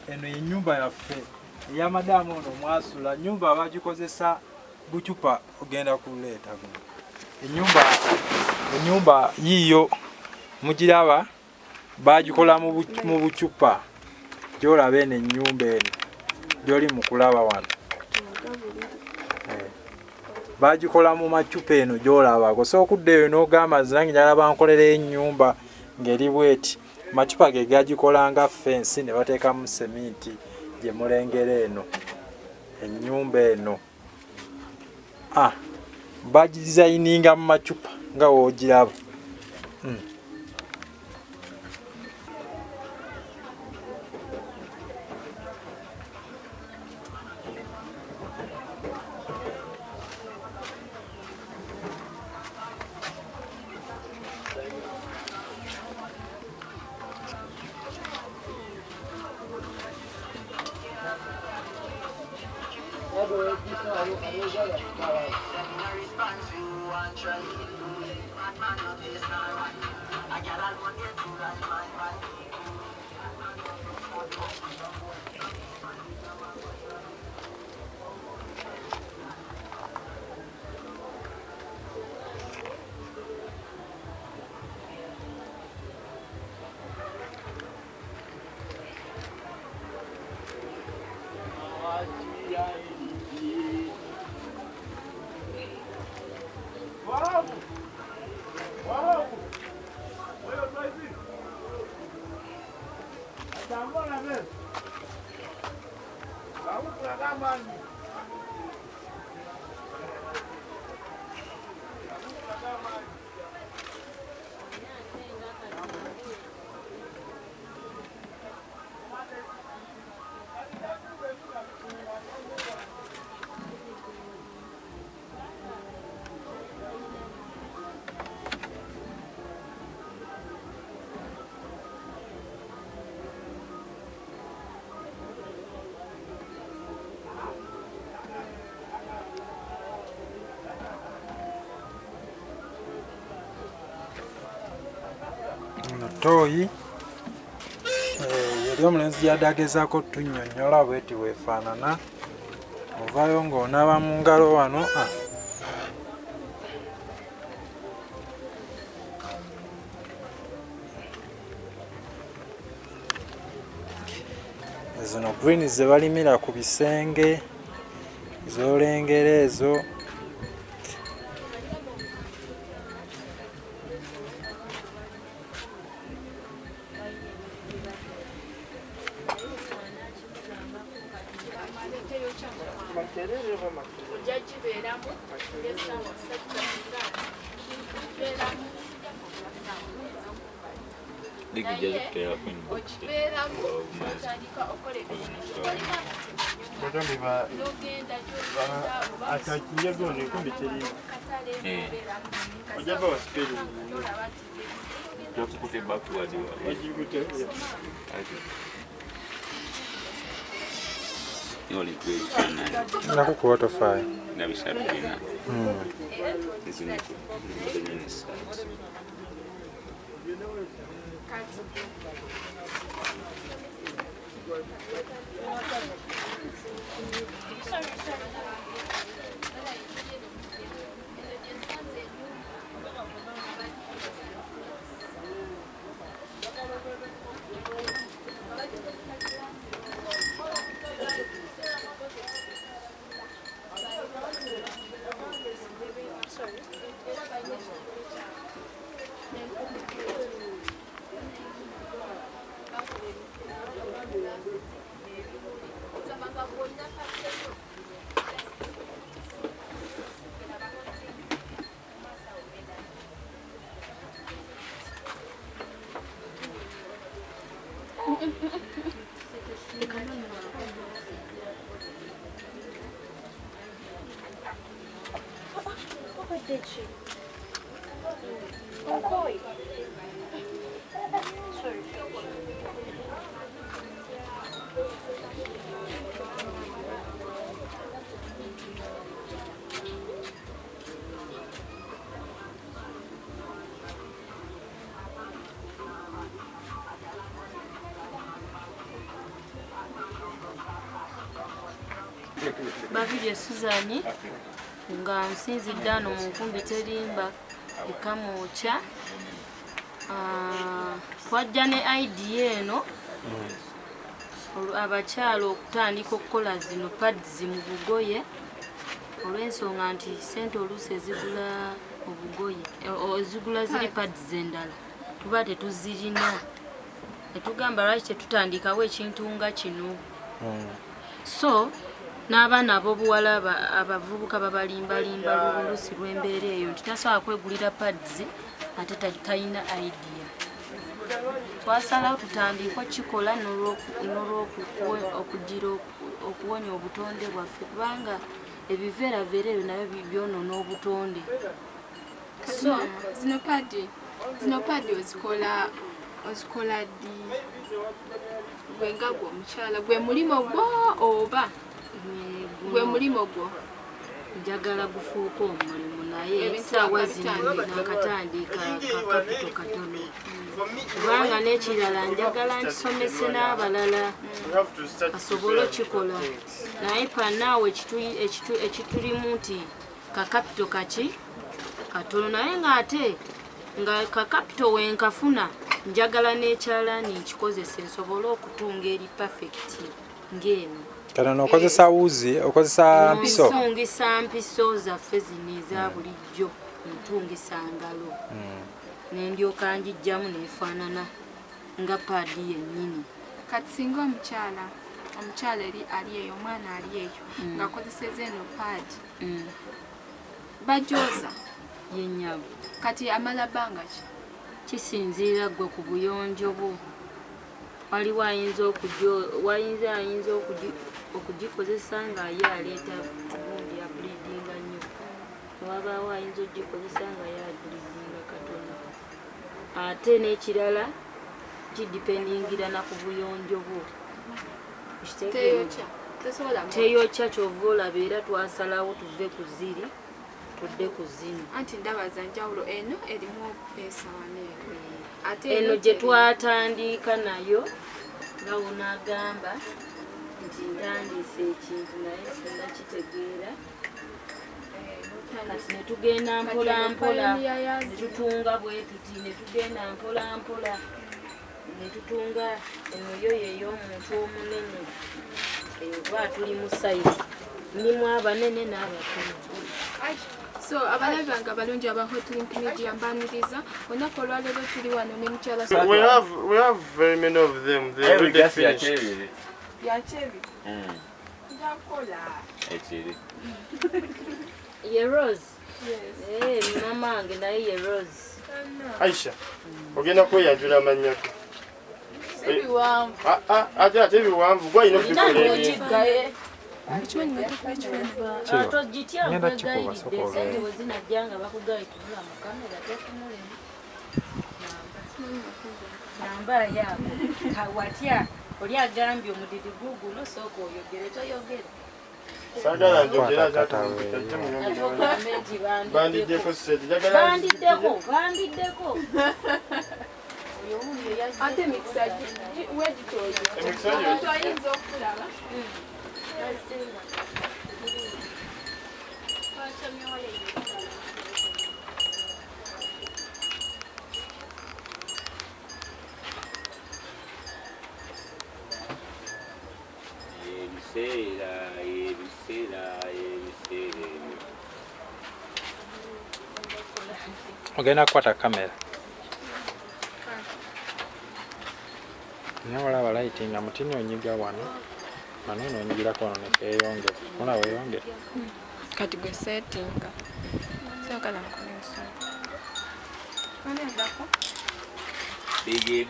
eno ennyumba yaffe eya madamu ono mwasula nnyumba bagikozesa bucupa ogenda kuleeta guno ennyumba yiyo mugiraba bagikola mu bucupa gyolaba eno ennyumba eno gyoli mu kulaba wano bagikola mu macupa eno gyolaba osobola okuddayo n'ogamba nange njagala bankolera ennyumba ng'eri bweti macupa ge gagikola nga fensi ne bateekamu seminti gye mulengera eno ennyumba eno bagidizayininga mu macupa nga woogiraba toyi yali omulenzi gyadagezaako tunnyonnyola bweti weefaanana ovaayo ng'onaaba mu ngalo wano zino green ze balimira ku bisenge z'olengera ezo nakukuba tofaayo did she? Oh boy. Sorry. Babirye Suzani nga nsinzidde ano mu nkumbi terimba ekamwokya. Twajja ne idea eno abakyala okutandika okukola zino pads mu bugoye olw'ensonga nti sente oluusi ezigula obugoye ezigula ziri pads endala tuba tetuzirina. Netugamba lwaki tetutandikawo ekintu nga kino. So n'abaana ab'obuwala abavubuka babalimbalimba oluusi lw'embeera eyo nti tasobola kwegulira pads ate talina idea. Twasalawo tutandika okukikola okuwonya obutonde bwaffe kubanga ebiveeraveera ebyo nabyo byonoona obutonde. So zino padi ozikola ddi gwe nga gwe omukyala gwe mulimo gwo oba gwe mulimo gwo? Njagala gufuuka omulimu naye essaawa zino nakatandika kakapito katono kubanga n'ekirala njagala nkisomese n'abalala basobole okikola naye panaawe ekitulimu nti kakapito kaki katono naye ng'ate nga kakapito wenkafuna njagala n'ekyalaani nkikozese nsobole okutunga eri perfect ng'eno. Kano nokozesa wuzi okozesa mpiso? Ntungisa mpiso zaffe zino eza bulijjo ntungisa ngalo nendyoka njijjamu nefaanana nga paadi yennyini. Kati singa omukyala ali eyo omwana ali eyo ng'akozeseza eno paadi bajooza yennyabo kati amala bbanga ki? Kisinziira gwe ku buyonjo bwo. Waliwo ayinza okugikozesa nga ye aleeta gundi ya bleedinga nnyo. Wabaawo ayinza okugikozesa nga ye bleedinga katono. Ate n'ekirala kidipendingira na ku buyonjo bwo. Teyokya kyova olaba era twasalawo tuve ku ziri tudde ku zino. Anti ndaba za njawulo eno erimu obupeesa waneeru. Eno gye twatandika nayo nga wonaagamba nti ntandise ekintu naye sinnakitegeera. Kati ne tugenda mpolampola ne tutunga bwe tuti ne tugenda mpolampola ne tutunga eno yo y'ey'omuntu omunene. Eyoba tuli mu sayiti mulimu abanene n'abatono. So abalabi bange abalungi aba Hotlink Media mbaniriza olunaku olwaleero tuli wano ne mukyala. We have very many of them. They already finished. Ye Rose. Yes. Mama wange naye ye Rose. Aisha, ogenda kweyanjula amannya go. Ebiwanvu. Ate ebiwanvu gwe ayina okubikolera. Ngenda kikuba sokola. Namba yako kawatya oli agambye omudidi guguno sooka oyogere toyogere. Sagala njogera bandiddeko ate mikisa wegitoyo ayinza okulaba. Ogenda kukwata kamera. Nawe laba lighting mutini onyiga wano. Wano nonyigirako wano nekeyongera. Mula weyongera. Kati gwe settinga. Sagala nkolesa. Bigi.